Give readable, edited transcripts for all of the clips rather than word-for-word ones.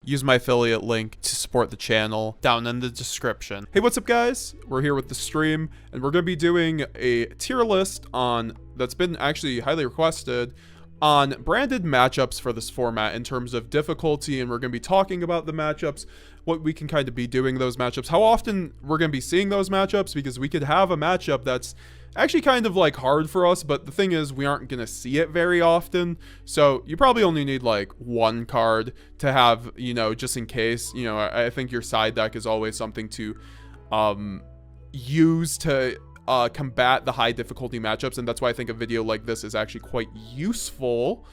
use my affiliate link to support the channel down in the description. Hey, what's up guys? We're here with the stream and we're going to be doing a tier list on that's been actually highly requested on branded matchups for this format in terms of difficulty, and we're going to be talking about the matchups, what we can kind of be doing those matchups, how often we're going to be seeing those matchups, because we could have a matchup that's actually kind of like hard for us, but the thing is we aren't going to see it very often, so you probably only need like one card to have, you know, just in case. You know, I think your side deck is always something to use to combat the high difficulty matchups, and that's why I think a video like this is actually quite useful,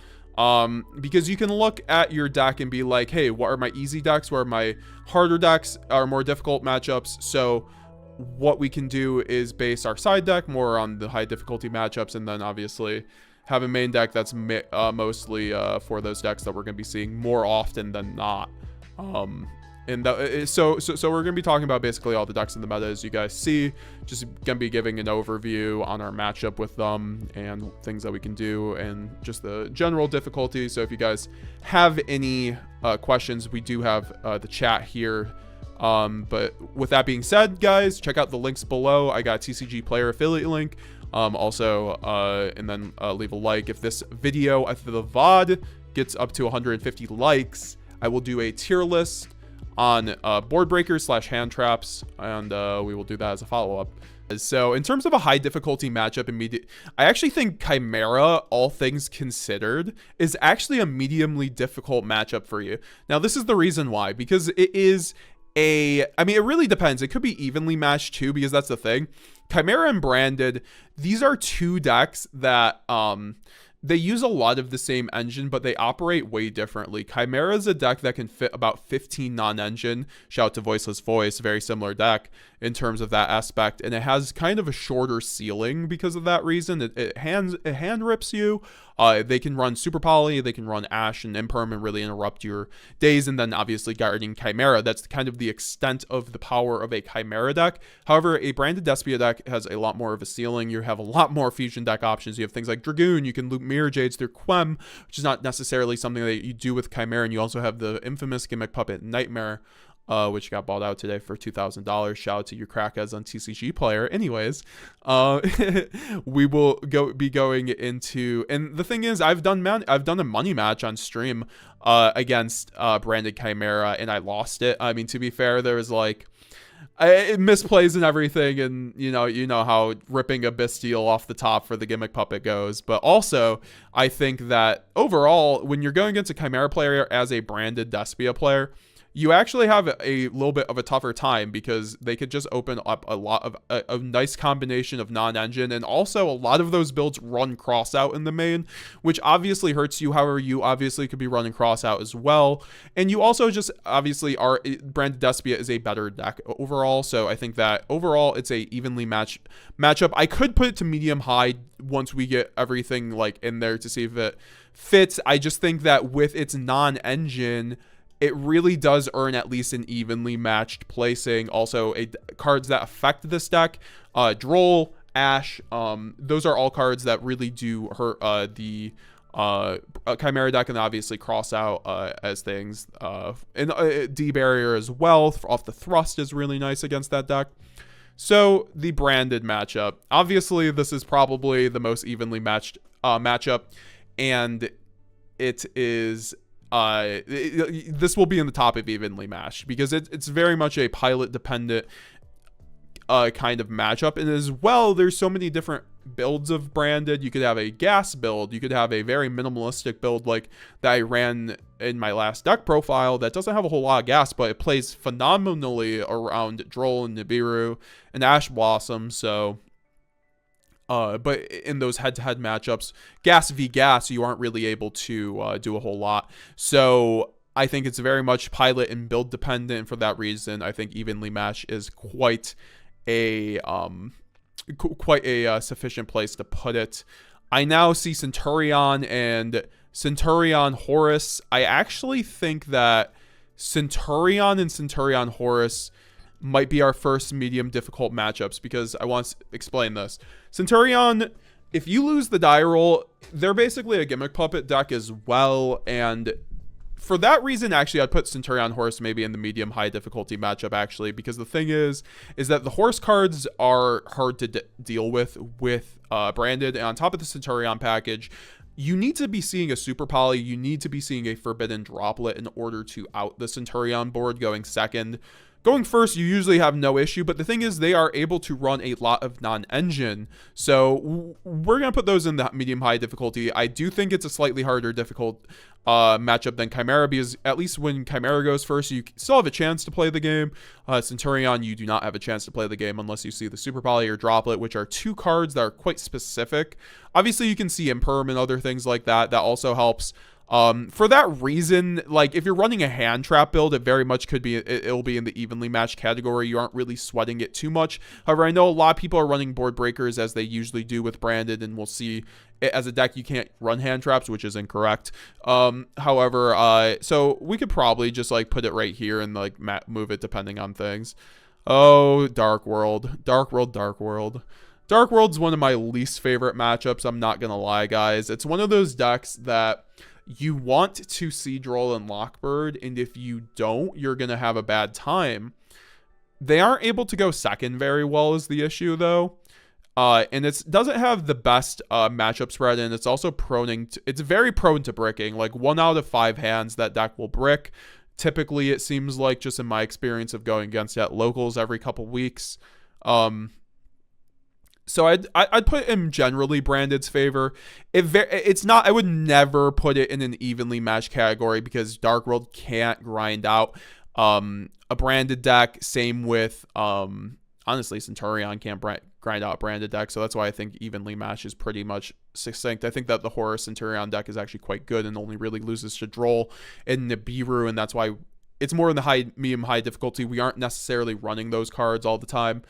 because you can look at your deck and be like, hey, what are my easy decks, what are my harder decks, are more difficult matchups. So what we can do is base our side deck more on the high difficulty matchups, and then obviously have a main deck that's mostly for those decks that we're going to be seeing more often than not. So we're going to be talking about basically all the decks in the meta as you guys see, just going to be giving an overview on our matchup with them and things that we can do and just the general difficulty. So if you guys have any questions, we do have the chat here. But with that being said, guys, check out the links below. I got TCG player affiliate link. And then leave a like. If this video, if the VOD gets up to 150 likes, I will do a tier list on board breakers / hand traps, and we will do that as a follow-up. So in terms of a high difficulty matchup, I actually think Chimera, all things considered, is actually a mediumly difficult matchup for you. Now this is the reason why, because it is I mean, it really depends. It could be evenly matched too, because that's the thing. Chimera and Branded, these are two decks that they use a lot of the same engine, but they operate way differently. Chimera is a deck that can fit about 15 non-engine. Shout out to Voiceless Voice, very similar deck in terms of that aspect, and it has kind of a shorter ceiling because of that reason. It hand rips you. They can run Super Poly, they can run Ash and Imperm and really interrupt your days, and then obviously guarding Chimera. That's kind of the extent of the power of a Chimera deck. However, a Branded Despia deck has a lot more of a ceiling. You have a lot more fusion deck options. You have things like Dragoon, you can loop Mirror Jades through Quem, which is not necessarily something that you do with Chimera, and you also have the infamous gimmick puppet Nightmare, which got bought out today for $2,000. Shout out to your crackheads on TCG player. Anyways, we will be going into, and the thing is, I've done a money match on stream against Branded Chimera, and I lost it. I mean, to be fair, there was like it misplays and everything, and you know how ripping a Bastille off the top for the gimmick puppet goes. But also, I think that overall, when you're going against a Chimera player as a Branded Despia player, you actually have a little bit of a tougher time, because they could just open up a lot of a nice combination of non-engine, and also a lot of those builds run cross out in the main, which obviously hurts you. However, you obviously could be running cross out as well, and you also just obviously are Branded Despia is a better deck overall. So I think that overall it's a evenly matchup. I could put it to medium high once we get everything like in there to see if it fits. I just think that with its non-engine, it really does earn at least an evenly matched placing. Also, cards that affect this deck, Droll, Ash, those are all cards that really do hurt the Chimera deck, and obviously cross out as things. And D barrier as well off the thrust is really nice against that deck. So the Branded matchup, obviously this is probably the most evenly matched matchup, and it is this will be in the top of evenly matched, because it's very much a pilot dependent kind of matchup. And as well, there's so many different builds of Branded. You could have a gas build, you could have a very minimalistic build like that I ran in my last deck profile that doesn't have a whole lot of gas, but it plays phenomenally around Droll and Nibiru and Ash Blossom. So but in those head-to-head matchups, gas v gas, you aren't really able to do a whole lot. So I think it's very much pilot and build dependent. For that reason, I think evenly matched is quite a sufficient place to put it. I now see Centurion and Centurion Horus. I actually think that Centurion and Centurion Horus might be our first medium difficult matchups, because I want to explain this. Centurion, if you lose the die roll, they're basically a gimmick puppet deck as well, and for that reason, actually, I'd put Centurion Horse maybe in the medium-high difficulty matchup, actually, because the thing is that the Horse cards are hard to deal with Branded, and on top of the Centurion package, you need to be seeing a Super Poly, you need to be seeing a Forbidden Droplet in order to out the Centurion board going second. Going first, you usually have no issue, but the thing is they are able to run a lot of non-engine, so we're going to put those in the medium-high difficulty. I do think it's a slightly harder difficult matchup than Chimera, because at least when Chimera goes first, you still have a chance to play the game. Centurion, you do not have a chance to play the game unless you see the Super Poly or Droplet, which are two cards that are quite specific. Obviously, you can see Imperm and other things like that. That also helps. For that reason, like if you're running a hand trap build, it very much could be, it'll be in the evenly matched category. You aren't really sweating it too much. However, I know a lot of people are running board breakers as they usually do with Branded, and we'll see as a deck you can't run hand traps, which is incorrect. However, so we could probably just like put it right here and like move it depending on things. Oh, Dark World. Dark World's one of my least favorite matchups, I'm not gonna lie, guys. It's one of those decks that you want to Siege Roll and Lockbird, and if you don't, you're going to have a bad time. They aren't able to go second very well is the issue, though. And it doesn't have the best matchup spread, and it's also it's very prone to bricking. Like 1 out of 5 hands that deck will brick. Typically, it seems like, just in my experience of going against it at locals every couple weeks. So I'd put him generally Branded's favor. It's not, I would never put it in an evenly matched category because Dark World can't grind out a Branded deck. Same with honestly, Centurion can't grind out a Branded deck. So that's why I think evenly matched is pretty much succinct. I think that the Horror Centurion deck is actually quite good and only really loses to Droll and Nibiru, and that's why it's more in the medium-high difficulty. We aren't necessarily running those cards all the time.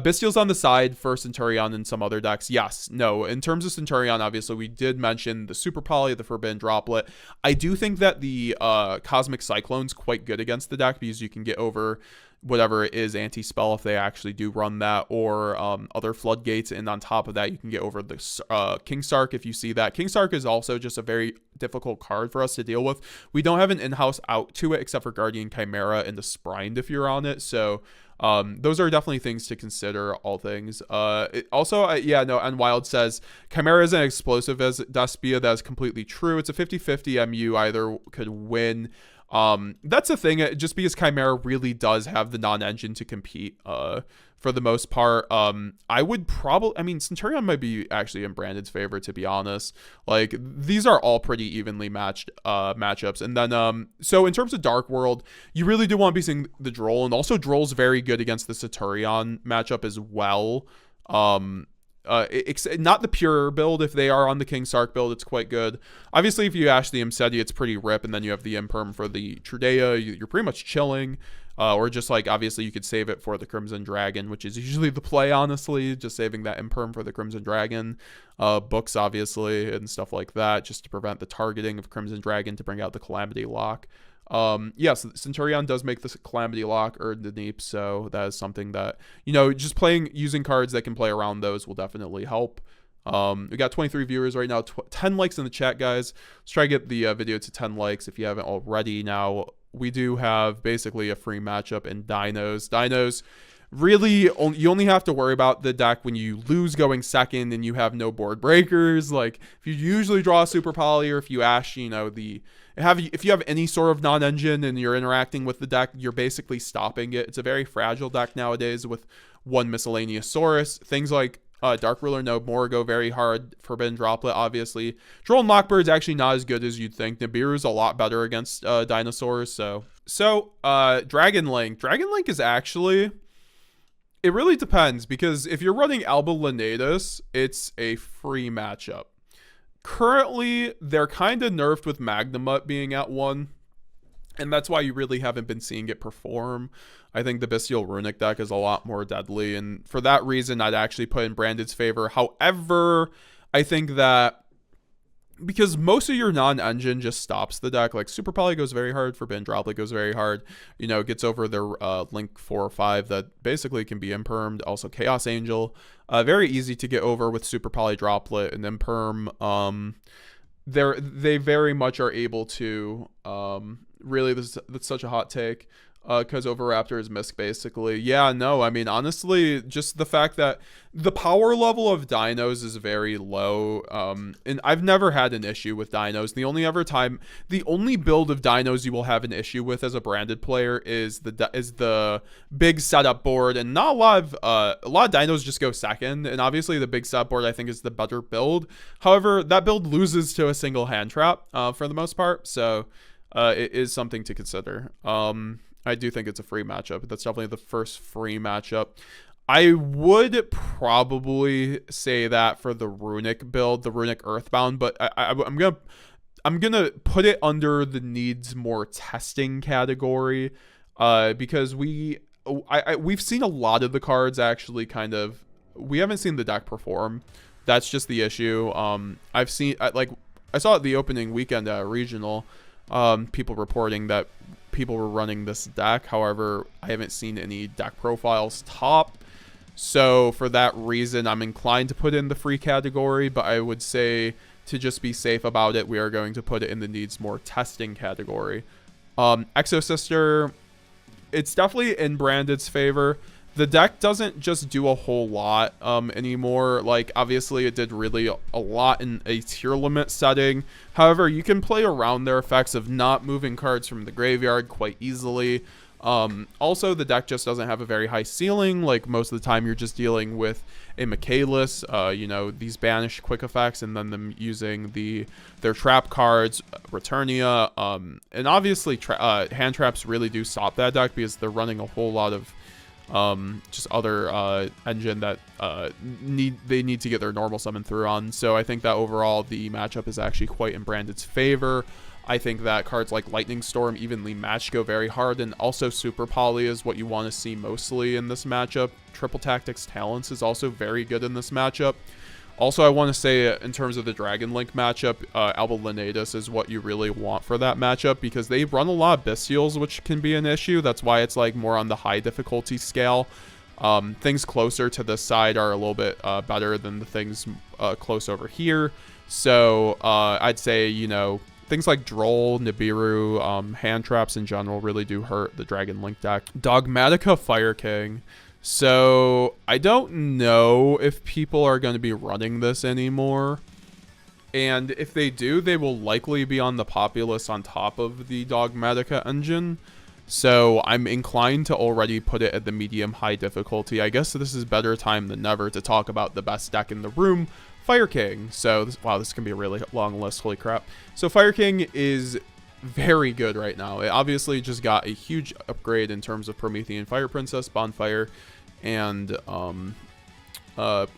Bestial's on the side for Centurion and some other decks. Yes, no. In terms of Centurion, obviously, we did mention the Super Poly, the Forbidden Droplet. I do think that the Cosmic Cyclone's quite good against the deck because you can get over whatever it is anti-spell if they actually do run that, or other floodgates, and on top of that you can get over the King Sark if you see that. King Sark is also just a very difficult card for us to deal with. We don't have an in-house out to it except for Guardian Chimera and the Sprined if you're on it, so those are definitely things to consider, all things. Yeah, no, and Wild says Chimera isn't explosive as Despia. That is completely true. It's a 50-50 MU, either could win. That's the thing, just because Chimera really does have the non-engine to compete for the most part. I would probably, I mean, Centurion might be actually in Branded's favor, to be honest. Like, these are all pretty evenly matched matchups. And then, so in terms of Dark World, you really do want to be seeing the Droll, and also Droll's very good against the Centurion matchup as well. Not the pure build. If they are on the King Sark build, it's quite good. Obviously, if you ash the Imseti, it's pretty rip, and then you have the Imperm for the Trudea, you're pretty much chilling. Or just like, obviously, you could save it for the Crimson Dragon, which is usually the play, honestly, just saving that Imperm for the Crimson Dragon. Books, obviously, and stuff like that, just to prevent the targeting of Crimson Dragon to bring out the Calamity Lock. Yes, Centurion does make this Calamity Lock or the Neep, so that is something that, you know, just using cards that can play around those will definitely help. We got 23 viewers right now, 10 likes in the chat, guys. Let's try to get the video to 10 likes if you haven't already. Now, we do have basically a free matchup in Dinos. Really, you only have to worry about the deck when you lose going second and you have no board breakers. Like, if you usually draw a Super Poly, or if you ash, you know, if you have any sort of non-engine and you're interacting with the deck, you're basically stopping it. It's a very fragile deck nowadays with one Miscellaneous Saurus. Things like Dark Ruler no more go very hard. Forbidden Droplet, obviously. Droll and Lockbird's actually not as good as you'd think. Nibiru's a lot better against dinosaurs. So Dragon Link. Dragon Link is actually... It really depends, because if you're running Alba Lenatus, it's a free matchup. Currently, they're kind of nerfed with Magnamut being at 1, and that's why you really haven't been seeing it perform. I think the Bestial Runic deck is a lot more deadly, and for that reason, I'd actually put in Branded's favor. However, I think that because most of your non-engine just stops the deck, like Super Poly goes very hard, Forbidden Droplet goes very hard, you know, gets over their Link 4 or 5 that basically can be impermed. Also Chaos Angel, very easy to get over with Super Poly Droplet and Imperm. they very much are able to really that's such a hot take because Overraptor is Misk basically. Yeah, no, I mean honestly, just the fact that the power level of dinos is very low, and I've never had an issue with dinos. The only build of dinos you will have an issue with as a branded player is the big setup board, and not a lot of dinos just go second, and obviously the big setup board I think is the better build. However, that build loses to a single hand trap for the most part, so it is something to consider. I do think it's a free matchup. That's definitely the first free matchup. I would probably say that for the Runic build, the Runic Earthbound, but I'm gonna put it under the needs more testing category, because we've seen a lot of the cards actually we haven't seen the deck perform. That's just the issue. I saw at the opening weekend at regional, people reporting that people were running this deck. However, I haven't seen any deck profiles top. So for that reason, I'm inclined to put in the free category, but I would say to just be safe about it, we are going to put it in the needs more testing category. Exo Sister, it's definitely in Branded's favor. The deck doesn't just do a whole lot anymore. Like, obviously, it did really a lot in a tier limit setting. However, you can play around their effects of not moving cards from the graveyard quite easily. Also, the deck just doesn't have a very high ceiling. Like, most of the time, you're just dealing with a Michaelis, these banish quick effects, and then them using their trap cards, Returnia. And obviously, hand traps really do stop that deck because they're running a whole lot of just other engine that they need to get their normal summon through on. So I think that overall the matchup is actually quite in Branded's favor. I think that cards like Lightning Storm, Evenly Matched, go very hard, and also Super Poly is what you want to see mostly in this matchup. Triple Tactics Talents is also very good in this matchup. Also, I want to say in terms of the Dragon Link matchup, Alba Lenatus is what you really want for that matchup because they run a lot of Bestials, which can be an issue. That's why it's like more on the high difficulty scale. Things closer to this side are a little bit better than the things close over here. So I'd say, things like Droll, Nibiru, hand traps in general really do hurt the Dragon Link deck. Dogmatica Fire King. So I don't know if people are going to be running this anymore. And if they do, they will likely be on the Populous on top of the Dogmatica engine. So I'm inclined to already put it at the medium-high difficulty. I guess this is better time than never to talk about the best deck in the room, Fire King. So, wow, this can be a really long list. Holy crap. So Fire King is very good right now. It obviously just got a huge upgrade in terms of Promethean Fire Princess, Bonfire, and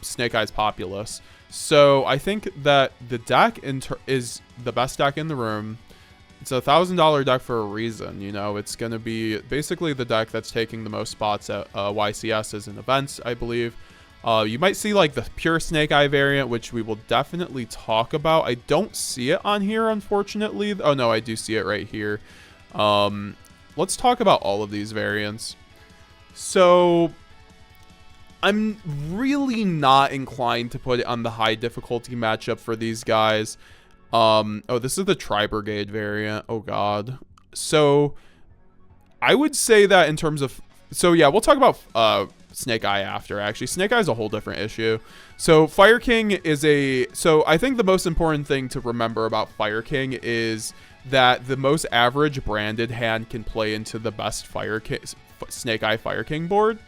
Snake Eyes Populous. So I think that the deck is the best deck in the room. It's a $1,000 deck for a reason. It's going to be basically the deck that's taking the most spots at YCSs and events, I believe. You might see like the pure Snake Eye variant, which we will definitely talk about. I don't see it on here, unfortunately. Oh no, I do see it right here. Let's talk about all of these variants. So I'm really not inclined to put it on the high difficulty matchup for these guys. Oh, this is the Tri-Brigade variant. Oh god. So I would say that in terms of, so yeah, we'll talk about Snake Eye after. Actually, Snake Eye is a whole different issue. So Fire King is so I think the most important thing to remember about Fire King is that the most average branded hand can play into the best Snake Eye Fire King board.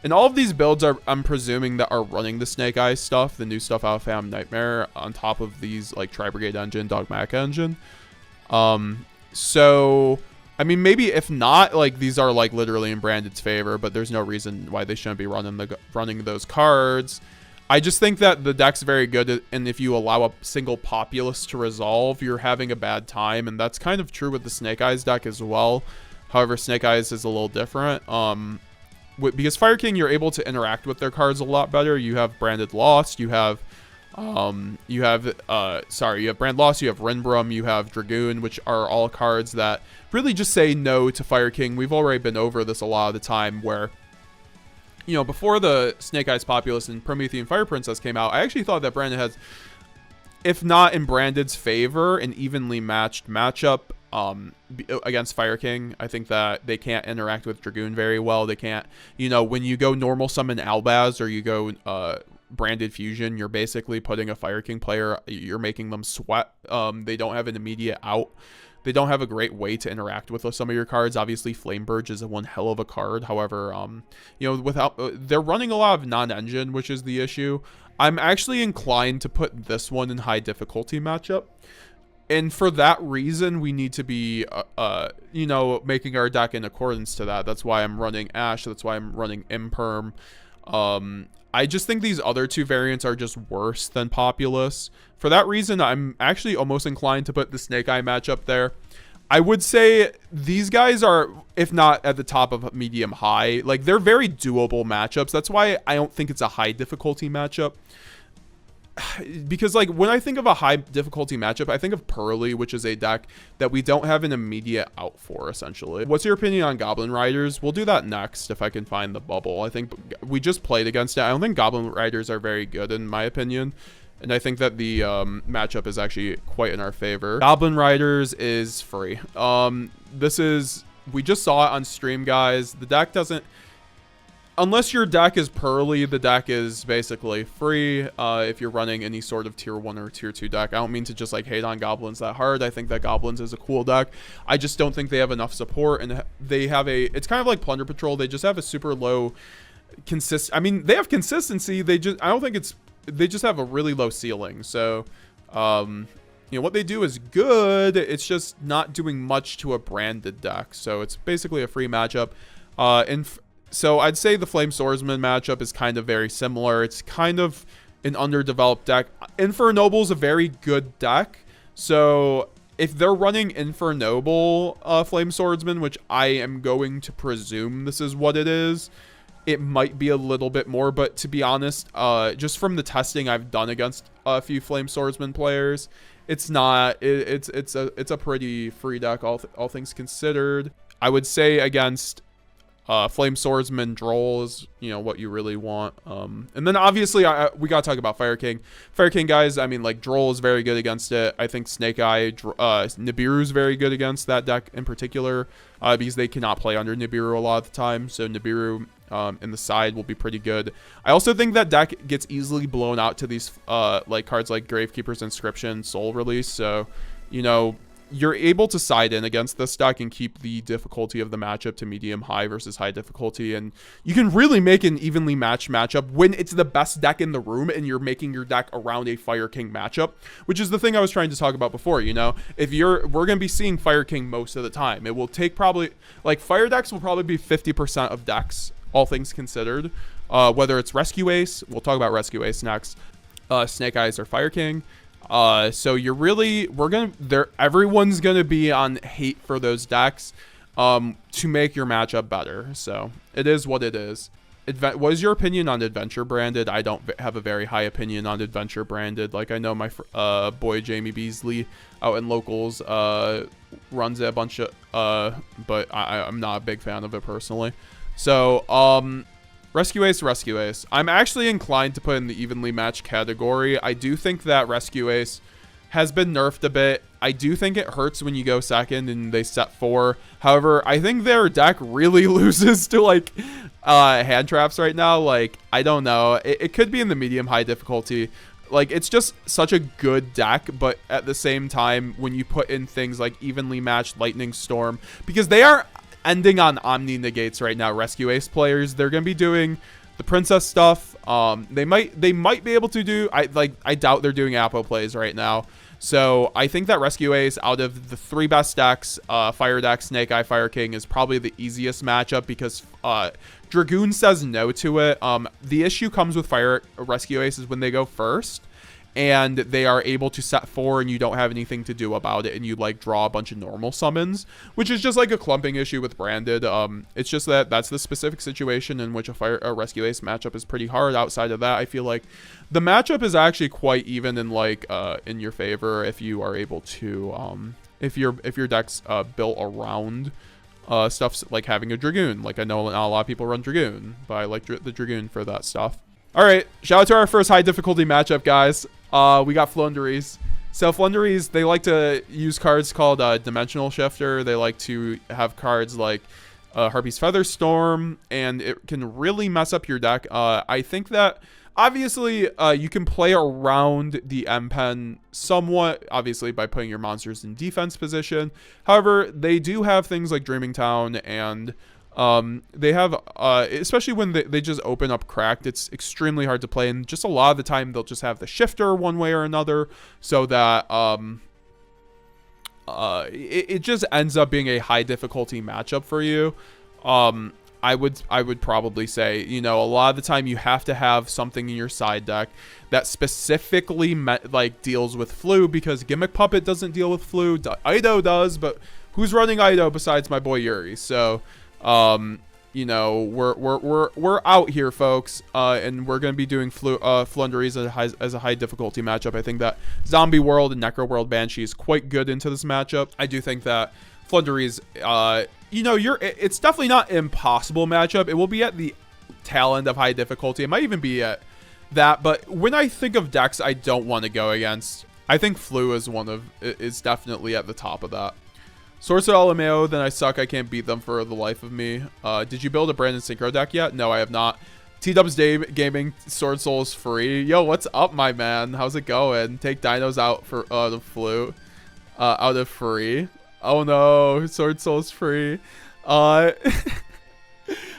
And all of these builds I'm presuming that are running the Snake Eye stuff, the new stuff out of Phantom Nightmare, on top of these like Tri-Brigade engine, Dogmatica engine. So I mean, maybe if not, like these are like literally in Branded's favor, but there's no reason why they shouldn't be running those cards. I just think that the deck's very good, and if you allow a single Populous to resolve, you're having a bad time, and that's kind of true with the Snake Eyes deck as well. However, Snake Eyes is a little different. Because Fire King, you're able to interact with their cards a lot better. You have Branded Lost, you have Brand Lost, you have Rinbrum, you have Dragoon, which are all cards that really just say no to Fire King. We've already been over this a lot of the time where, before the Snake Eyes Populous and Promethean Fire Princess came out, I actually thought that Brandon has if not in Branded's favor, an evenly matched matchup against Fire King. I think that they can't interact with Dragoon very well. They can't, you know, when you go normal summon Albaz or you go Branded Fusion, you're basically putting a Fire King player, you're making them sweat. They don't have an immediate out. They don't have a great way to interact with some of your cards. Obviously, Flameburge is one hell of a card. However, you know, without they're running a lot of non-engine, which is the issue. I'm actually inclined to put this one in high difficulty matchup. And for that reason, we need to be, you know, making our deck in accordance to that. That's why I'm running Ash. That's why I'm running Imperm. I just think these other two variants are just worse than Populous. For that reason, I'm actually almost inclined to put the Snake Eye matchup there. I would say these guys are, if not at the top of medium high, like they're very doable matchups. That's why I don't think it's a high difficulty matchup. Because like when I think of a high difficulty matchup, I think of Purrely, which is a deck that we don't have an immediate out for, essentially. What's your opinion on Goblin Riders? We'll do that next if I can find the bubble. I think we just played against it. I don't think Goblin Riders are very good in my opinion. And I think that the matchup is actually quite in our favor. Goblin Riders is free. We just saw it on stream, guys. The deck doesn't, unless your deck is Purrely, the deck is basically free if you're running any sort of tier 1 or tier 2 deck. I don't mean to just like hate on Goblins that hard. I think that Goblins is a cool deck. I just don't think they have enough support, and they have it's kind of like Plunder Patrol. They just have a super low I mean, they have consistency. I don't think they just have a really low ceiling. So, you know, what they do is good. It's just not doing much to a branded deck. So it's basically a free matchup. So I'd say the Flame Swordsman matchup is kind of very similar. It's kind of an underdeveloped deck. Infernoble is a very good deck. So if they're running Infernoble Flame Swordsman, which I am going to presume this is what it is, it might be a little bit more. But to be honest, just from the testing I've done against a few Flame Swordsman players, it's not. It's a pretty free deck, all things considered. I would say against Flame Swordsman, Droll is, you know, what you really want. And then obviously we gotta talk about Fire King. Fire King, guys, I mean, like, Droll is very good against it. I think Snake Eye, Nibiru is very good against that deck in particular, because they cannot play under Nibiru a lot of the time. So Nibiru in the side will be pretty good. I also think that deck gets easily blown out to these like cards like Gravekeeper's Inscription, Soul Release. So, you know, you're able to side in against this deck and keep the difficulty of the matchup to medium high versus high difficulty, and you can really make an evenly matched matchup when it's the best deck in the room and you're making your deck around a Fire King matchup, which is the thing I was trying to talk about before. You know, we're gonna be seeing Fire King most of the time. It will take probably, like, Fire decks will probably be 50% of decks, all things considered, whether it's Rescue Ace, we'll talk about Rescue Ace next, Snake Eyes, or Fire King. So you're really, everyone's gonna be on hate for those decks to make your matchup better. So it is what it is. What is your opinion on Adventure Branded? I don't have a very high opinion on Adventure Branded. Like, I know my boy Jamie Beasley out in locals runs it a bunch of, but I'm not a big fan of it personally. So Rescue Ace. I'm actually inclined to put in the evenly matched category. I do think that Rescue Ace has been nerfed a bit. I do think it hurts when you go second and they set 4. However, I think their deck really loses to, like, hand traps right now. Like, I don't know. It could be in the medium high difficulty. Like, it's just such a good deck, but at the same time, when you put in things like evenly matched Lightning Storm, because they are ending on Omni Negates right now, Rescue Ace players, they're gonna be doing the Princess stuff. They might be able to do, I doubt they're doing Apo plays right now. So I think that Rescue Ace, out of the 3 best decks, Fire deck, Snake Eye, Fire King, is probably the easiest matchup because Dragoon says no to it. The issue comes with Fire Rescue Ace is when they go first and they are able to set 4 and you don't have anything to do about it, and you, like, draw a bunch of normal summons, which is just like a clumping issue with Branded. It's just that's the specific situation in which a Rescue Ace matchup is pretty hard. Outside of that, I feel like the matchup is actually quite even and, like, in your favor if you are able to if your deck's built around stuff like having a Dragoon. Like, I know not a lot of people run Dragoon, but I like the Dragoon for that stuff. All right, shout out to our first high difficulty matchup, guys. We got Flonderies. So Flunderies, they like to use cards called Dimensional Shifter. They like to have cards like Harpy's Featherstorm, and it can really mess up your deck. I think that obviously you can play around the M-Pen somewhat, obviously by putting your monsters in defense position. However, they do have things like Dreaming Town, and they have, especially when they just open up Cracked, it's extremely hard to play, and just a lot of the time they'll just have the Shifter one way or another, so that it just ends up being a high difficulty matchup for you. I would probably say, you know, a lot of the time you have to have something in your side deck that specifically like deals with Flu, because Gimmick Puppet doesn't deal with Flu. Ido does, but who's running Ido besides my boy Yuri? So, you know, we're out here, folks, and we're gonna be doing Flunderies as a high difficulty matchup. I think that Zombie World and Necro World Banshee is quite good into this matchup. I do think that Flunderies, you know, it's definitely not an impossible matchup. It will be at the tail end of high difficulty. It might even be at that, but when I think of decks I don't want to go against, I think Flu is definitely at the top of that. Source of LMAO, then I suck. I can't beat them for the life of me. Did you build a Branded Synchro deck yet? No, I have not. T-Dubs Gaming Sword Soul is free. Yo, what's up, my man? How's it going? Take dinos out for the Flu. Out of free. Oh no, Sword Soul's free. How's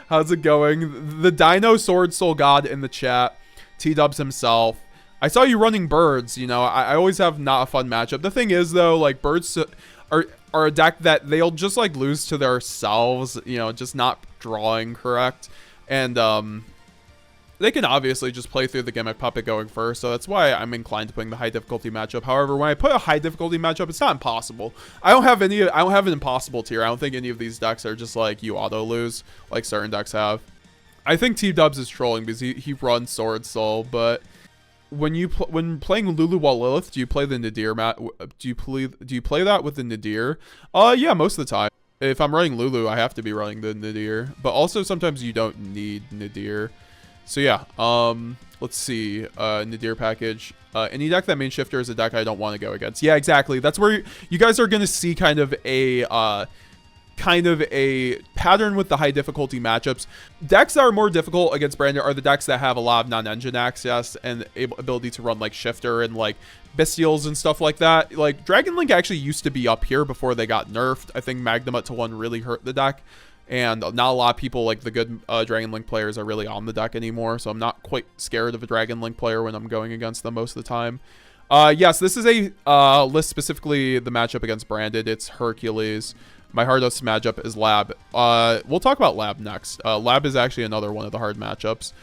it going? The Dino Sword Soul God in the chat. T-Dubs himself. I saw you running birds. You know, I always have not a fun matchup. The thing is, though, like, birds are a deck that they'll just, like, lose to themselves. You know, just not drawing correct. And, they can obviously just play through the Gimmick Puppet going first, so that's why I'm inclined to playing the high difficulty matchup. However, when I put a high difficulty matchup, it's not impossible. I don't have an impossible tier. I don't think any of these decks are just like you auto lose like certain decks have. I think T-Dubs is trolling because he runs Sword Soul, but when playing Lulu while Lilith, do you play the Nadir do you play that with the Nadir? Yeah, most of the time. If I'm running Lulu, I have to be running the Nadir, but also sometimes you don't need Nadir. So yeah, let's see, Nadir package. Any deck that main Shifter is a deck I don't want to go against. Yeah, exactly. That's where you guys are going to see kind of a pattern with the high difficulty matchups. Decks that are more difficult against Branded are the decks that have a lot of non-engine access and ability to run like Shifter and like Bestials and stuff like that. Like Dragon Link actually used to be up here before they got nerfed. I think Magnum to 1 really hurt the deck. And not a lot of people, like the good Dragon Link players, are really on the deck anymore. So I'm not quite scared of a Dragon Link player when I'm going against them most of the time. Yes, this is a list specifically the matchup against Branded. It's Hercules. My hardest matchup is Lab. We'll talk about Lab next. Lab is actually another one of the hard matchups.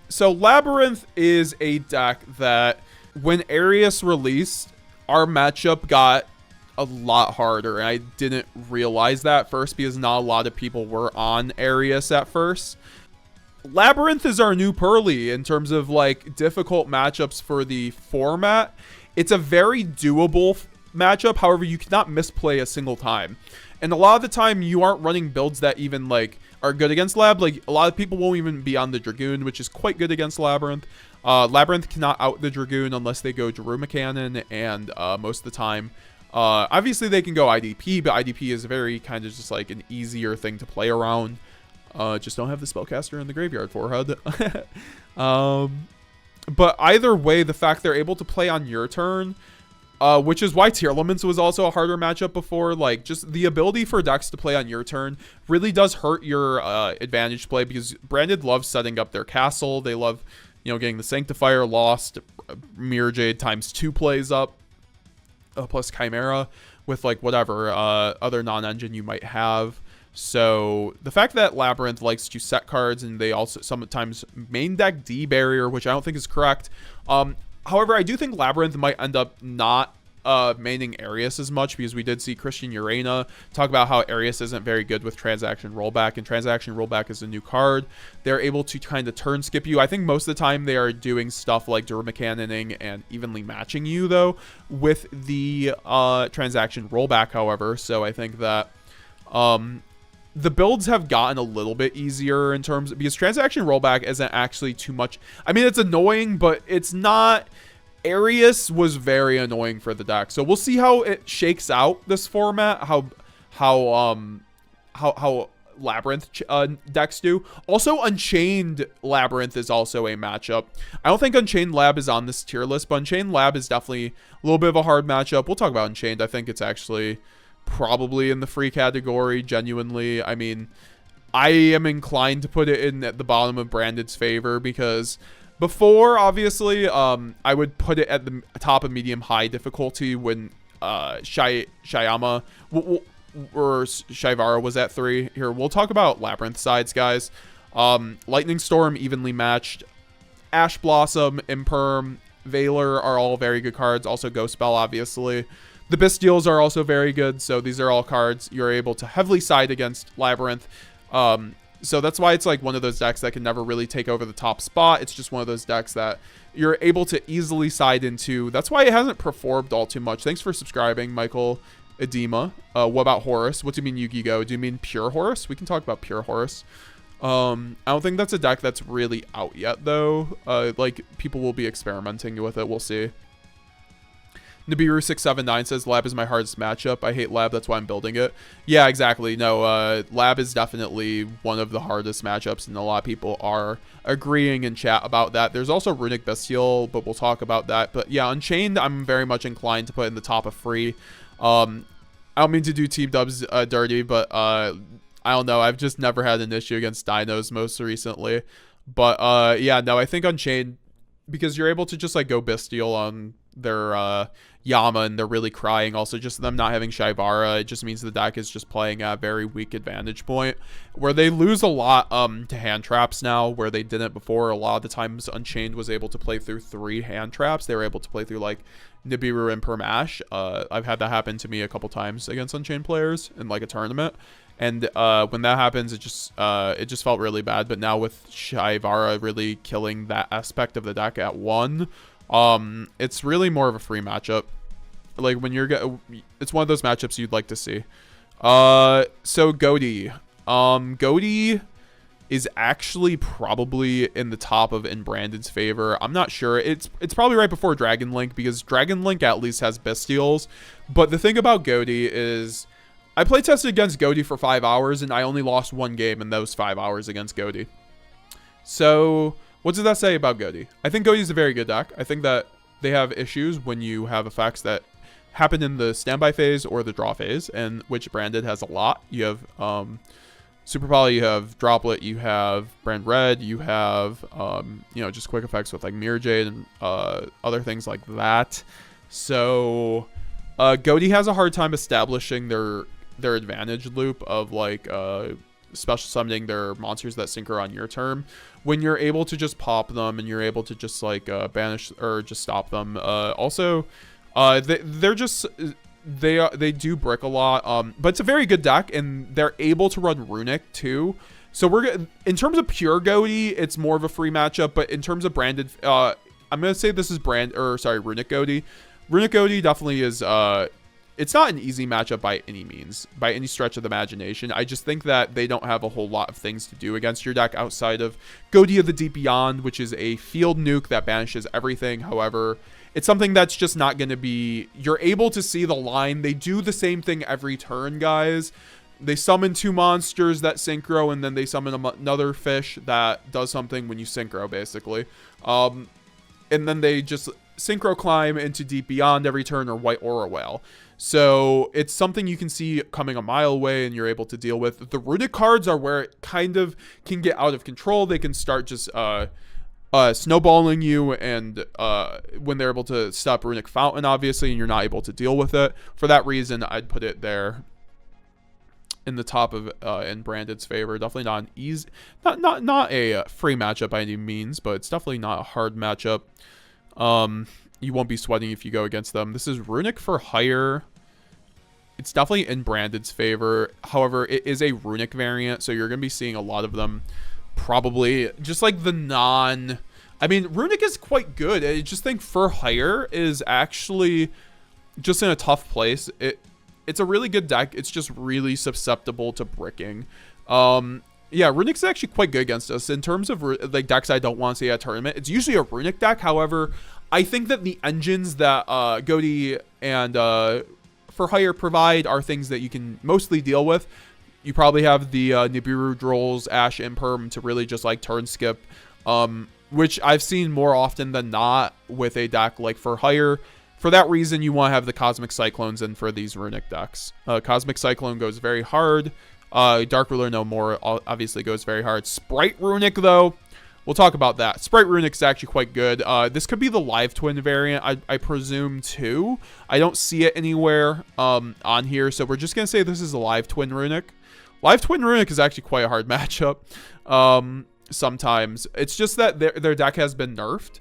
So Labyrinth is a deck that when Arius released, our matchup got a lot harder, and I didn't realize that first because not a lot of people were on Arius at first. Labyrinth is our new Purrely in terms of like difficult matchups for the format. It's a very doable matchup, however you cannot misplay a single time, and a lot of the time you aren't running builds that even like are good against Lab. Like a lot of people won't even be on the Dragoon, which is quite good against Labyrinth. Labyrinth cannot out the Dragoon unless they go Daruma Cannon, and most of the time obviously they can go IDP, but IDP is very kind of just like an easier thing to play around. Just don't have the Spellcaster in the graveyard, forehead. But either way, the fact they're able to play on your turn, which is why TIERLAMENTS was also a harder matchup before. Like, just the ability for decks to play on your turn really does hurt your advantage play, because Branded loves setting up their castle. They love, you know, getting the Sanctifier, Lost, Mirror Jade ×2 plays up. Plus Chimera with like whatever other non-engine you might have. So the fact that Labyrinth likes to set cards, and they also sometimes main deck D Barrier, which I don't think is correct. However, I do think Labyrinth might end up not maining Arius as much, because we did see Christian Urena talk about how Arius isn't very good with Transaction Rollback, and Transaction Rollback is a new card. They're able to kind of turn skip you. I think most of the time they are doing stuff like Daruma Cannoning and evenly matching you, though, with the Transaction Rollback, however. So I think that the builds have gotten a little bit easier in terms of, because Transaction Rollback isn't actually too much. I mean, it's annoying, but it's not Arius was very annoying for the deck. So we'll see how it shakes out this format, how Labyrinth decks do. Also, Unchained Labyrinth is also a matchup. I don't think Unchained Lab is on this tier list, but Unchained Lab is definitely a little bit of a hard matchup. We'll talk about Unchained. I think it's actually probably in the free category, genuinely. I mean, I am inclined to put it in at the bottom of Branded's favor because before, obviously, I would put it at the top of medium-high difficulty when Shayama or Shaivara was at 3. Here, we'll talk about Labyrinth sides, guys. Lightning Storm, evenly matched. Ash Blossom, Imperm, Valor are all very good cards. Also, Ghost Spell, obviously. The Bystials are also very good, so these are all cards you're able to heavily side against Labyrinth. So that's why it's like one of those decks that can never really take over the top spot. It's just one of those decks that you're able to easily side into. That's why it hasn't performed all too much. Thanks for subscribing, Michael Edema. What about Horus? What do you mean Yu-Gi-Oh? Do you mean pure Horus? We can talk about pure Horus. I don't think that's a deck that's really out yet, though. Like, people will be experimenting with it. We'll see. Nibiru679 says, Lab is my hardest matchup. I hate Lab, that's why I'm building it. Yeah, exactly. No, Lab is definitely one of the hardest matchups, and a lot of people are agreeing in chat about that. There's also Runic Bestial, but we'll talk about that. But yeah, Unchained, I'm very much inclined to put in the top of free. I don't mean to do Team Dubs dirty, but I don't know. I've just never had an issue against Dinos most recently. But yeah, no, I think Unchained, because you're able to just like go Bestial on their Yama and they're really crying. Also, just them not having Shaivara, it just means the deck is just playing at a very weak advantage point where they lose a lot to hand traps now, where they didn't before. A lot of the times Unchained was able to play through 3 hand traps. They were able to play through like Nibiru and Permash. I've had that happen to me a couple times against Unchained players in like a tournament. And when that happens, it just felt really bad. But now with Shaivara really killing that aspect of the deck at 1, it's really more of a free matchup. Like when it's one of those matchups you'd like to see. So Goaty. Goaty is actually probably in the top of in Branded's favor. I'm not sure. It's probably right before Dragon Link, because Dragon Link at least has Bestials. But the thing about Goaty is I playtested against Goaty for 5 hours and I only lost 1 game in those 5 hours against Goaty. So what does that say about Goaty? I think Goaty is a very good deck. I think that they have issues when you have effects that happen in the standby phase or the draw phase, and which Branded has a lot. You have Super Poly, you have Droplet, you have Brand Red, you have you know, just quick effects with like Mirror Jade and other things like that. So Goaty has a hard time establishing their advantage loop of like special summoning their monsters that synchro on your turn, when you're able to just pop them and you're able to just like banish or just stop them. Also, they do brick a lot, but it's a very good deck, and they're able to run Runic too. So in terms of pure Goaty, it's more of a free matchup, but in terms of Branded, I'm gonna say this is Runic Goaty. Runic Goaty definitely is it's not an easy matchup by any means, by any stretch of the imagination. I just think that they don't have a whole lot of things to do against your deck outside of Goaty of the Deep Beyond, which is a field nuke that banishes everything. However, it's something that's just not going to be... You're able to see the line. They do the same thing every turn, guys. They summon 2 monsters that synchro, and then they summon another fish that does something when you synchro, basically. And then they just synchro climb into Deep Beyond every turn, or White Aura Whale. So it's something you can see coming a mile away and you're able to deal with. The Runic cards are where it kind of can get out of control. They can start just snowballing you, and when they're able to stop Runic Fountain, obviously, and you're not able to deal with it. For that reason, I'd put it there in the top of in Branded's favor. Definitely not an easy, not a free matchup by any means, but it's definitely not a hard matchup. You won't be sweating if you go against them. This is Runic for hire. It's definitely in Branded's favor. However, it is a Runic variant, so you're going to be seeing a lot of them. Probably just like the non... I mean, Runic is quite good. I just think for hire is actually just in a tough place. It's a really good deck. It's just really susceptible to bricking. Yeah, Runic's actually quite good against us. In terms of like decks I don't want to see at tournament, it's usually a Runic deck. However, I think that the engines that Godi and For Hire provide are things that you can mostly deal with. You probably have the Nibiru Drolls, Ash Imperm to really just like turn skip, which I've seen more often than not with a deck like For Hire. For that reason, you want to have the Cosmic Cyclones in for these Runic decks. Cosmic Cyclone goes very hard. Dark Ruler No More obviously goes very hard. Sprite Runic, though, we'll talk about that. Sprite Runic is actually quite good. This could be the Live Twin variant, I presume, too. I don't see it anywhere on here, so we're just going to say this is a Live Twin Runic. Live Twin Runic is actually quite a hard matchup sometimes. It's just that their deck has been nerfed.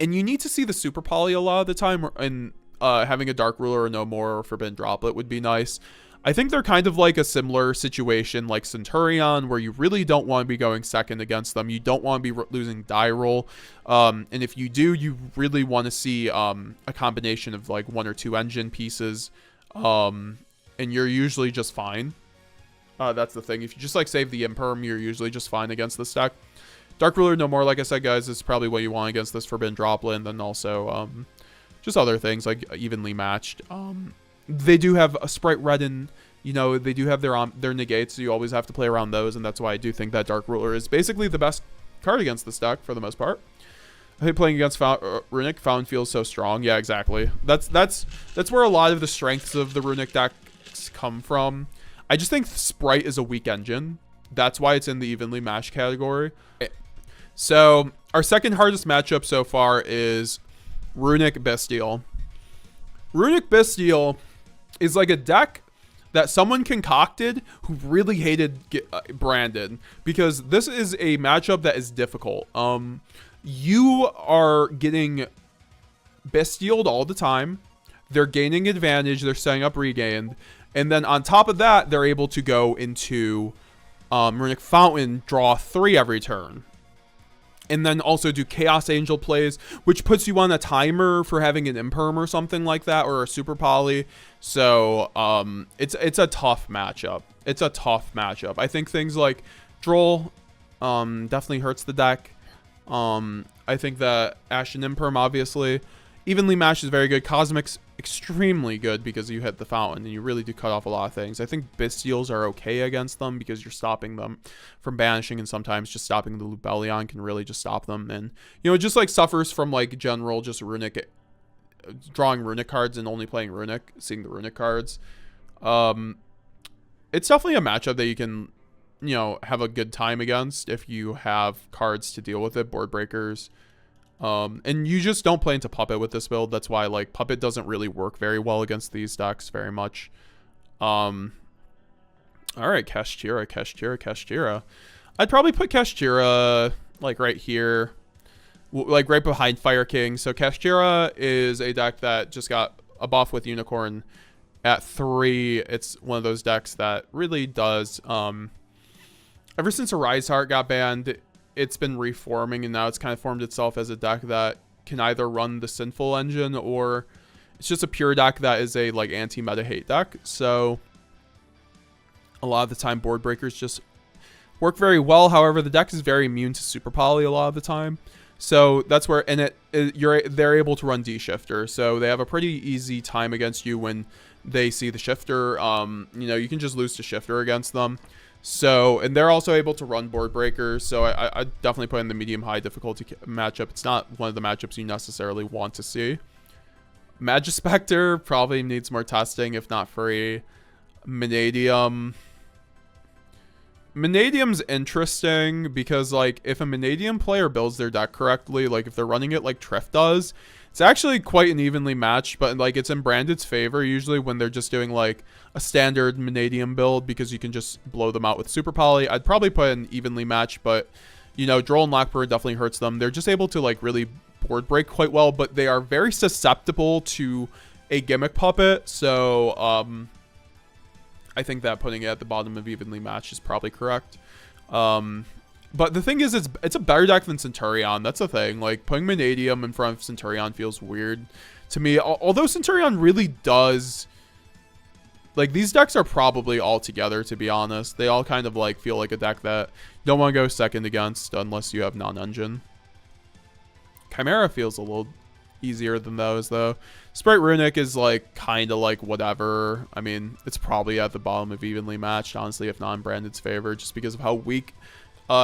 And you need to see the Super Poly a lot of the time, and having a Dark Ruler or No More or Forbidden Droplet would be nice. I think they're kind of like a similar situation like Centurion, where you really don't want to be going second against them. You don't want to be losing die roll. And if you do, you really want to see a combination of like 1 or 2 engine pieces. And you're usually just fine. That's the thing. If you just like save the Imperm, you're usually just fine against this deck. Dark Ruler No More, like I said, guys, is probably what you want against this Forbidden Droplet. And then also just other things like evenly matched. They do have a Sprite Red and, you know, they do have their negates, so you always have to play around those, and that's why I do think that Dark Ruler is basically the best card against this deck for the most part. I think playing against Runic, Fountain feels so strong. Yeah, exactly. That's where a lot of the strengths of the Runic decks come from. I just think Sprite is a weak engine. That's why it's in the evenly matched category. So our second hardest matchup so far is Runic Bestial. Runic Bestial is like a deck that someone concocted who really hated Branded, because this is a matchup that is difficult. You are getting Bestialed all the time. They're gaining advantage. They're setting up regained. And then on top of that, they're able to go into Runic Fountain, draw 3 every turn. And then also do Chaos Angel plays, which puts you on a timer for having an Imperm or something like that, or a Super Poly. So it's a tough matchup. It's a tough matchup. I think things like Droll definitely hurts the deck. I think that Ash and Imperm, obviously. Evenly Matched is very good. Cosmic's extremely good because you hit the Fountain and you really do cut off a lot of things. I think Bestials are okay against them because you're stopping them from banishing, and sometimes just stopping the Lubellion can really just stop them. And, you know, it just like suffers from like general just Runic, drawing Runic cards and only playing Runic, seeing the Runic cards. It's definitely a matchup that you can, you know, have a good time against if you have cards to deal with it, board breakers. And you just don't play into Puppet with this build. That's why like Puppet doesn't really work very well against these decks very much. All right, Kashtira. I'd probably put Kashtira like right here, like right behind Fire King. So Kashtira is a deck that just got a buff with Unicorn at 3. It's one of those decks that really does, ever since Arise Heart got banned, it's been reforming, and now it's kind of formed itself as a deck that can either run the Sinful engine, or it's just a pure deck that is a like anti-meta hate deck. So a lot of the time board breakers just work very well. However, the deck is very immune to Super Poly a lot of the time. So that's where, and they're able to run D-Shifter. So they have a pretty easy time against you when they see the Shifter. You know, you can just lose to Shifter against them. So, and they're also able to run board breakers. So I definitely put in the medium-high difficulty matchup. It's not one of the matchups you necessarily want to see. Magispector probably needs more testing, if not free. Mannadium. Mannadium's interesting because, like, if a Mannadium player builds their deck correctly, like if they're running it like Triff does, it's actually quite an evenly matched, but like it's in Branded's favor usually when they're just doing like a standard Mannadium build, because you can just blow them out with Super Poly. I'd probably put an evenly matched, but you know, Droll and Lockbird definitely hurts them. They're just able to like really board break quite well, but they are very susceptible to a Gimmick Puppet. So I think that putting it at the bottom of evenly matched is probably correct. But the thing is, it's a better deck than Centurion. That's the thing. Like, putting Mannadium in front of Centurion feels weird to me. Although Centurion really does, like these decks are probably all together, to be honest. They all kind of like feel like a deck that you don't want to go second against unless you have non-engine. Chimera feels a little easier than those though. Sprite Runic is like kind of like whatever. I mean, it's probably at the bottom of evenly matched, honestly, if not in Branded's favor, just because of how weak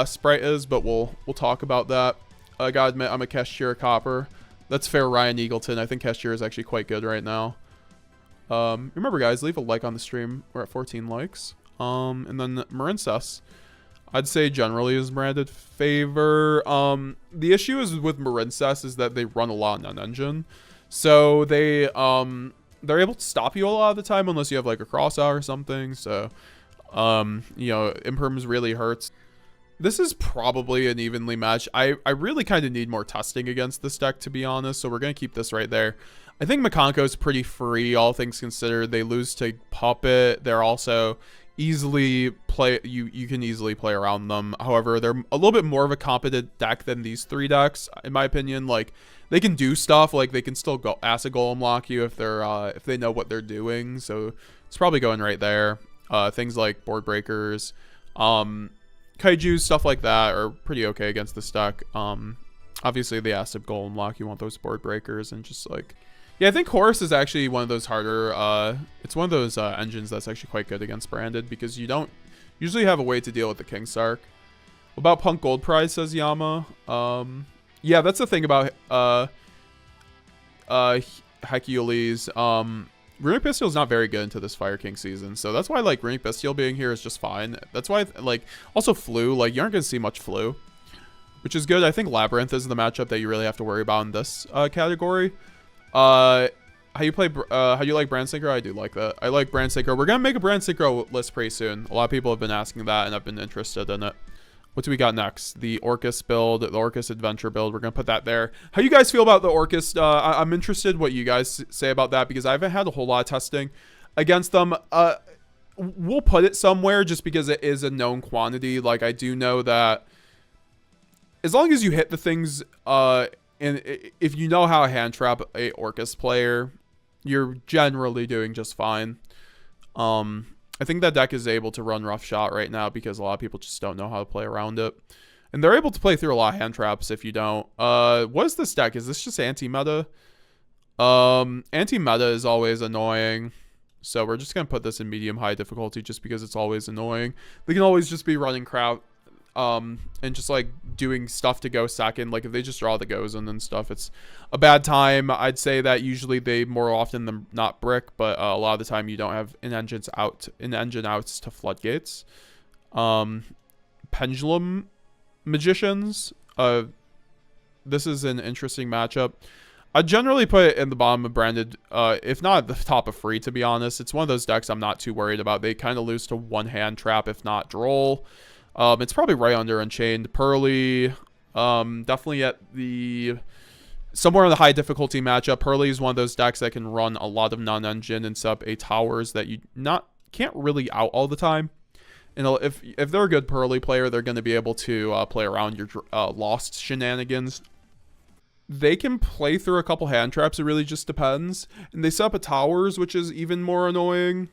Sprite is, but we'll talk about that. I gotta admit, I'm a Kashtira Copper. That's fair, Ryan Eagleton. I think Kashtira is actually quite good right now. Remember, guys, leave a like on the stream. We're at 14 likes. And then Marincess, I'd say generally is Branded favor. The issue is with Marincess is that they run a lot non-engine. So they're able to stop you a lot of the time unless you have like a crossout or something. So, you know, imperms really hurts. This is probably an evenly matched. I really kind of need more testing against this deck, to be honest. So we're going to keep this right there. I think Makonko's pretty free, all things considered. They lose to Puppet. They're also easily play. You can easily play around them. However, they're a little bit more of a competent deck than these 3 decks, in my opinion. Like, they can do stuff. Like, they can still go Acid Golem lock you if they know what they're doing. So it's probably going right there. Things like Board Breakers, Kaiju, stuff like that are pretty okay against this deck. Obviously the Acid Golem lock, you want those Board Breakers, and just like, yeah, I think Horus is actually one of those harder, it's one of those engines that's actually quite good against Branded, because you don't usually have a way to deal with the King Sark. What about Punk Gold Prize, says Yama. Yeah, that's the thing about Hercules. Runic Bestial is not very good into this Fire King season, so that's why like Runic Bestial being here is just fine. That's why like also Flu, like you aren't gonna see much Flu, which is good. I think Labyrinth is the matchup that you really have to worry about in this category. How you like Brand Synchro? I do like that. I like Brand Synchro. We're gonna make a Brand Synchro list pretty soon. A lot of people have been asking that, and I've been interested in it. What do we got next? The Orcus build, the Orcus Adventure build. We're going to put that there. How you guys feel about the Orcus? I'm interested what you guys say about that, because I haven't had a whole lot of testing against them. We'll put it somewhere just because it is a known quantity. Like, I do know that as long as you hit the things, and if you know how to hand trap a Orcus player, you're generally doing just fine. I think that deck is able to run Rough Shot right now because a lot of people just don't know how to play around it. And they're able to play through a lot of hand traps if you don't. What is this deck? Is this just anti-meta? Anti-meta is always annoying. So we're just going to put this in medium-high difficulty just because it's always annoying. They can always just be running crowd. And just like doing stuff to go second. Like if they just draw the Gozen and stuff, it's a bad time. I'd say that usually they more often than not brick, but a lot of the time you don't have in-engine outs to floodgates. Pendulum Magicians. This is an interesting matchup. I generally put it in the bottom of Branded, if not at the top of free, to be honest. It's one of those decks I'm not too worried about. They kind of lose to one hand trap, if not Droll. It's probably right under Unchained. Purrely, definitely at the somewhere in the high difficulty matchup. Purrely is one of those decks that can run a lot of non-engine and sub a towers that you can't really out all the time. And if they're a good Purrely player, they're going to be able to play around your lost shenanigans. They can play through a couple hand traps. It really just depends. And they set up a towers, which is even more annoying.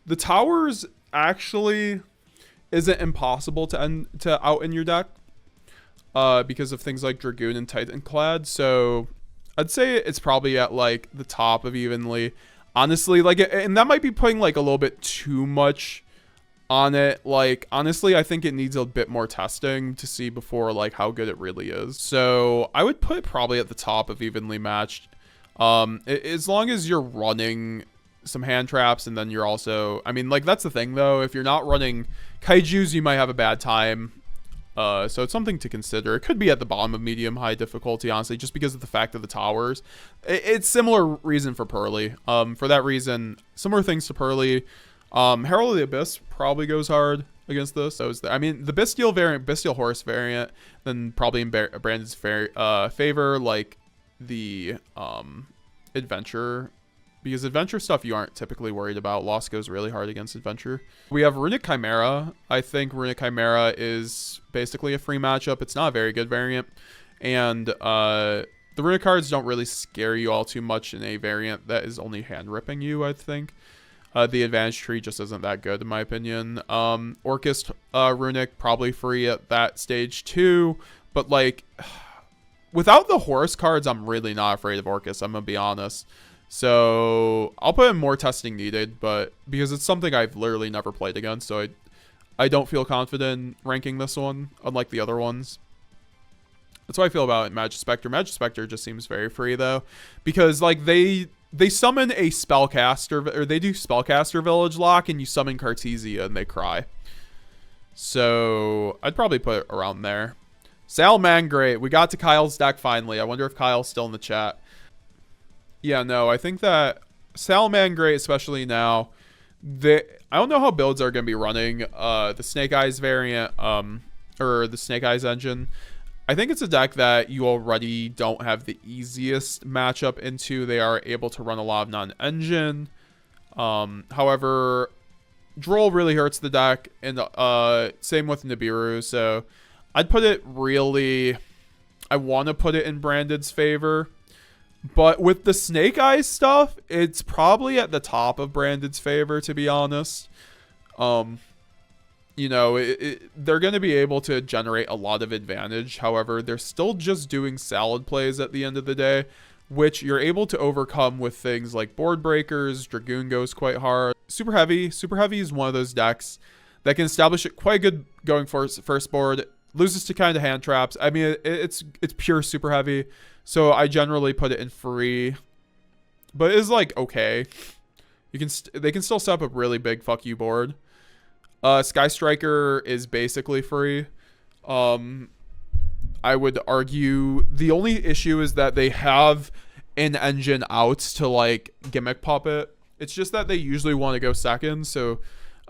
The towers actually isn't impossible to out in your deck because of things like Dragoon and Titanclad. So I'd say it's probably at like the top of evenly. Honestly, like, and that might be putting like a little bit too much on it. Like, honestly, I think it needs a bit more testing to see before like how good it really is. So I would put it probably at the top of evenly matched. As long as you're running some hand traps, and then you're also, I mean, like, that's the thing though, if you're not running kaijus, you might have a bad time. So it's something to consider. It could be at the bottom of medium high difficulty, honestly, just because of the fact of the towers. It's similar reason for Purrely. For that reason, similar things to Purrely. Herald of the Abyss probably goes hard against this. So I mean, the Bestial variant, Bestial Horse variant, then probably in Branded's favor, like the Adventure, because Adventure stuff you aren't typically worried about. Lost goes really hard against Adventure. We have Runic Chimera. I think Runic Chimera is basically a free matchup. It's not a very good variant. And the Runic cards don't really scare you all too much in a variant that is only hand ripping you, I think. The advantage tree just isn't that good in my opinion. Orcust Runic probably free at that stage too, but like without the horse cards, I'm really not afraid of Orcust, I'm gonna be honest. So I'll put in more testing needed, but because it's something I've literally never played against, so I don't feel confident ranking this one, unlike the other ones. That's how I feel about Magispector. Magispector just seems very free though, because like they summon a spellcaster, or they do spellcaster village lock, and you summon Cartesia and they cry. So I'd probably put it around there. Salamangreat, we got to Kyle's deck finally. I wonder if Kyle's still in the chat. Yeah, no, I think that Salamangreat, especially now, I don't know how builds are going to be running. The Snake Eyes variant, or the Snake Eyes engine. I think it's a deck that you already don't have the easiest matchup into. They are able to run a lot of non-engine. However, Droll really hurts the deck, and same with Nibiru. So I'd put it really... I want to put it in Branded's favor. But with the Snake Eyes stuff, it's probably at the top of Branded's favor, to be honest. You know, they're going to be able to generate a lot of advantage. However, they're still just doing salad plays at the end of the day, which you're able to overcome with things like board breakers. Dragoon goes quite hard. Super Heavy. Super Heavy is one of those decks that can establish it quite good going for first board. Loses to kind of hand traps. I mean, it's pure Super Heavy. So I generally put it in free, but it's like okay. They can still set up a really big fuck you board. Sky Striker is basically free. I would argue the only issue is that they have an engine out to like gimmick puppet. It's just that they usually want to go second, so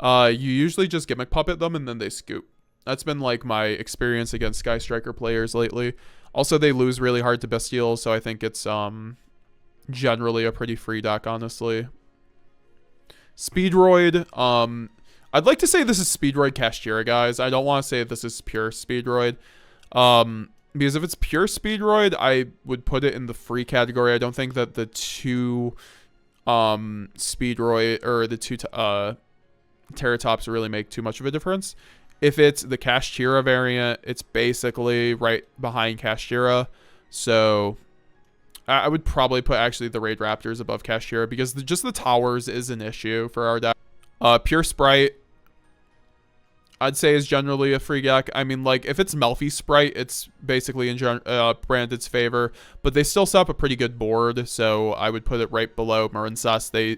you usually just gimmick puppet them and then they scoop. That's been like my experience against Sky Striker players lately. Also, they lose really hard to Bestials, so I think it's generally a pretty free deck, honestly. Speedroid. I'd like to say this is Speedroid Kashtira, guys. I don't want to say this is pure Speedroid. Because if it's pure Speedroid, I would put it in the free category. I don't think that the two Speedroid, or the two Terratops really make too much of a difference. If it's the Kashtira variant, it's basically right behind Kashtira. So I would probably put actually the Raid Raptors above Kashtira, because just the towers is an issue for our deck. Pure Sprite, I'd say, is generally a free deck. I mean, like, if it's Melfi Sprite, it's basically in Branded's favor. But they still set up a pretty good board, so I would put it right below Marincess. I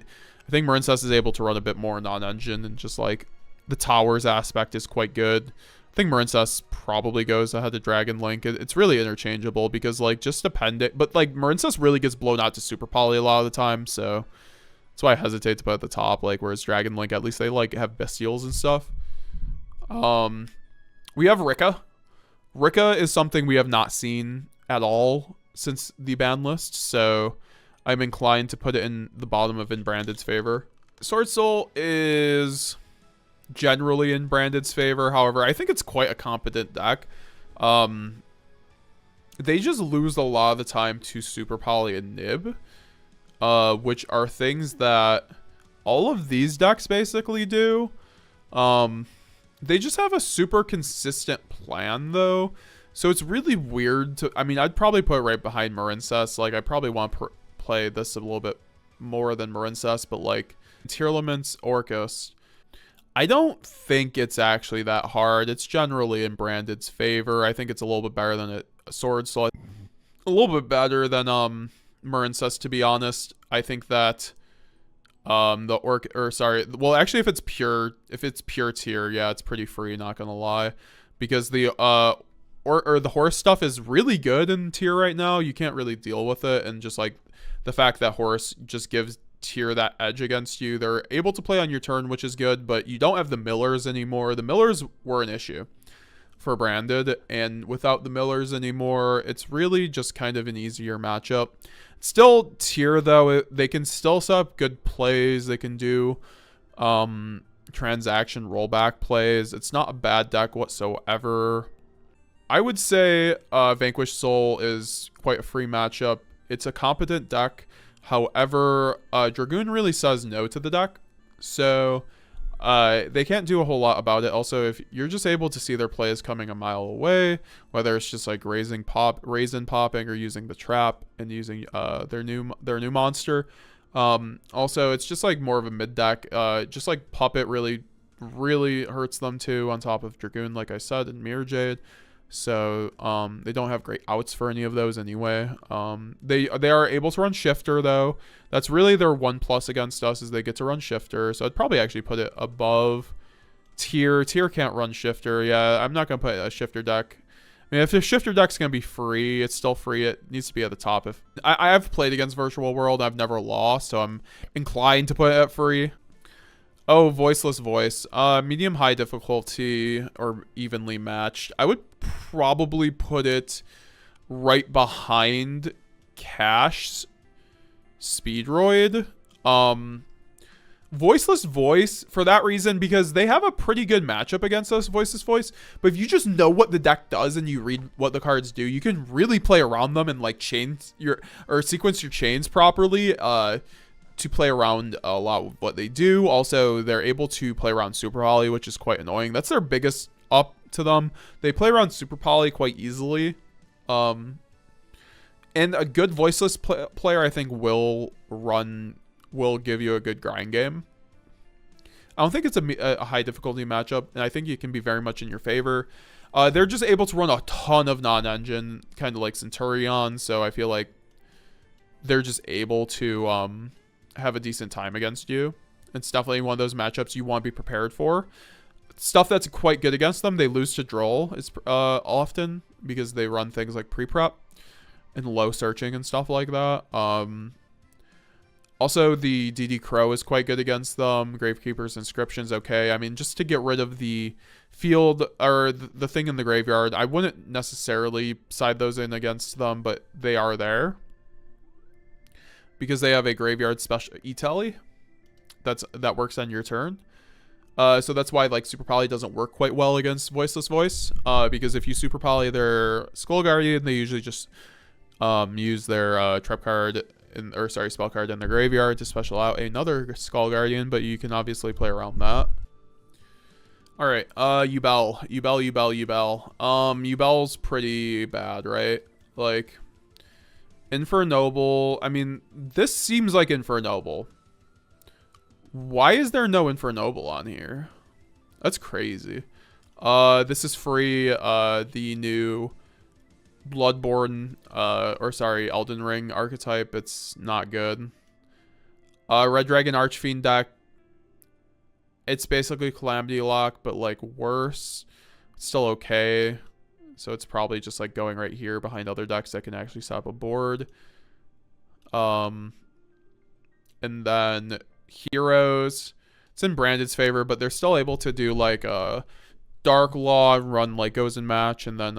think Marincess is able to run a bit more non-engine, and just, like, the towers aspect is quite good. I think Marincess probably goes ahead of Dragon Link. It's really interchangeable, because, like, just depending. But, like, Marincess really gets blown out to Super Poly a lot of the time, so that's why I hesitate to put at the top. Like, whereas Dragon Link, at least they, like, have Bestials and stuff. We have Rika. Rika is something we have not seen at all since the ban list, so I'm inclined to put it in the bottom of in Branded's favor. Sword Soul is generally in Branded's favor. However, I think it's quite a competent deck. They just lose a lot of the time to Super Poly and Nib, which are things that all of these decks basically do. They just have a super consistent plan, though. So it's really weird to... I mean, I'd probably put it right behind Marincess. Like, I probably want to play this a little bit more than Marincess. But, like, TIERLAMENTS, Orcust, I don't think it's actually that hard. It's generally in Branded's favor. I think it's a little bit better than a Sword Soul. A little bit better than Marincess, to be honest. I think that... well, actually, if it's pure tier, yeah, it's pretty free, not gonna lie, because the the horse stuff is really good in tier right now. You can't really deal with it, and just like the fact that horse just gives tier that edge against you. They're able to play on your turn, which is good, but you don't have the Millers anymore. The Millers were an issue for Branded, and without the Millers anymore, it's really just kind of an easier matchup. Still tier, though, they can still set up good plays. They can do transaction rollback plays. It's not a bad deck whatsoever. I would say Vanquished Soul is quite a free matchup. It's a competent deck. However, Dragoon really says no to the deck. So they can't do a whole lot about it. Also, if you're just able to see their plays coming a mile away, whether it's just like raisin popping or using the trap and using their new monster. Also, it's just like more of a mid deck. Just like Puppet really hurts them too, on top of Dragoon, like I said, and Mirror Jade. So they don't have great outs for any of those anyway. They are able to run Shifter though. That's really their 1+ against us, is they get to run Shifter. So I'd probably actually put it above Tier. Tier can't run Shifter. Yeah, I'm not gonna put a Shifter deck. I mean, if the Shifter deck's gonna be free, it's still free. It needs to be at the top. If I have played against Virtual World, I've never lost, so I'm inclined to put it at free. Oh, Voiceless Voice. Medium high difficulty or evenly matched. I would probably put it right behind Cash's Speedroid. Voiceless Voice, for that reason, because they have a pretty good matchup against us, Voiceless Voice. But if you just know what the deck does and you read what the cards do, you can really play around them and like sequence your chains properly. To play around a lot with what they do. Also, they're able to play around Super Poly, which is quite annoying. That's their biggest up to them. They play around Super Poly quite easily. And a good Voiceless player, I think, will give you a good grind game. I don't think it's a high difficulty matchup, and I think it can be very much in your favor. They're just able to run a ton of non-engine, kind of like Centurion, so I feel like they're just able to have a decent time against you. It's definitely one of those matchups you want to be prepared for. Stuff that's quite good against them, they lose to Droll often, because they run things like pre-prep and low searching and stuff like that. Also, the DD Crow is quite good against them. Gravekeeper's Inscription's okay. I mean, just to get rid of the field or the thing in the graveyard, I wouldn't necessarily side those in against them, but they are there. Because they have a graveyard special E-Tally that works on your turn. So that's why like Super Poly doesn't work quite well against Voiceless Voice. Because if you Super Poly their Skull Guardian, they usually just use their trap card spell card in their graveyard to special out another Skull Guardian, but you can obviously play around that. Alright, Yubel. Yubel's pretty bad, right? Like, Infernoble. I mean, this seems like Infernoble. Why is there no Infernoble on here? That's crazy. This is free. The new Bloodborne, Elden Ring archetype. It's not good. Red Dragon Archfiend deck. It's basically Calamity Lock, but like worse. It's still okay. So it's probably just like going right here behind other decks that can actually set up a board. And then Heroes. It's in Branded's favor, but they're still able to do like a Dark Law, run like Goes in Match, and then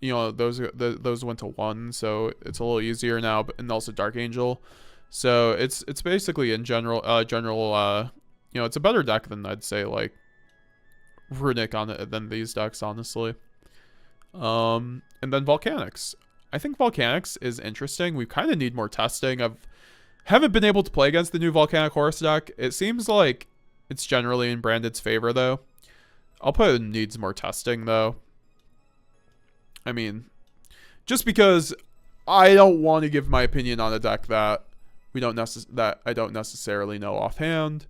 those went to 1, so it's a little easier now. And also Dark Angel. So it's basically in general it's a better deck than I'd say like Runic on it than these decks, honestly. And then Volcanics. I think Volcanics is interesting. We kind of need more testing. Haven't been able to play against the new Volcanic Horse deck. It seems like it's generally in Branded's favor, though. I'll put it needs more testing, though. I mean, just because I don't want to give my opinion on a deck that I don't necessarily know offhand.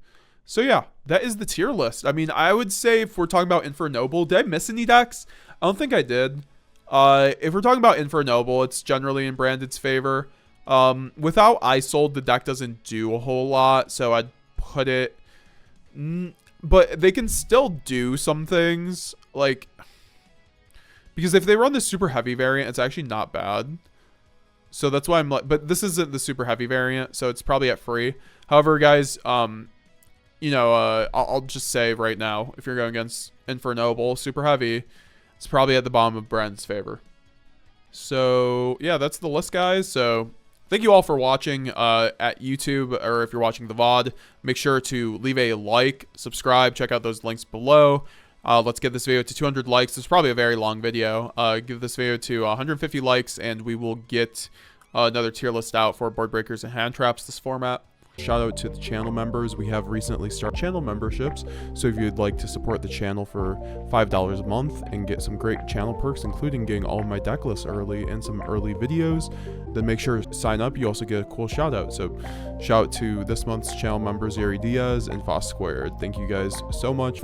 So yeah, that is the tier list. I mean, I would say if we're talking about Infernoble, did I miss any decks? I don't think I did. If we're talking about Infernoble, it's generally in Branded's favor. Without Isold, the deck doesn't do a whole lot, so I'd put it... But they can still do some things, like... Because if they run the super heavy variant, it's actually not bad. So that's why I'm like... But this isn't the super heavy variant, so it's probably at free. However, guys, I'll just say right now, if you're going against Infernoble, super heavy, it's probably at the bottom of Brand's favor. So, yeah, that's the list, guys. So, thank you all for watching at YouTube, or if you're watching the VOD. Make sure to leave a like, subscribe, check out those links below. Let's get this video to 200 likes. It's probably a very long video. Give this video to 150 likes, and we will get another tier list out for board breakers and hand traps this format. Shout out to the channel members. We have recently started channel memberships, so if you'd like to support the channel for $5 a month and get some great channel perks, including getting all of my deck lists early and some early videos, then make sure to sign up. You also get a cool shout out. So shout out to this month's channel members, Yuri Diaz and Foss Squared. Thank you guys so much.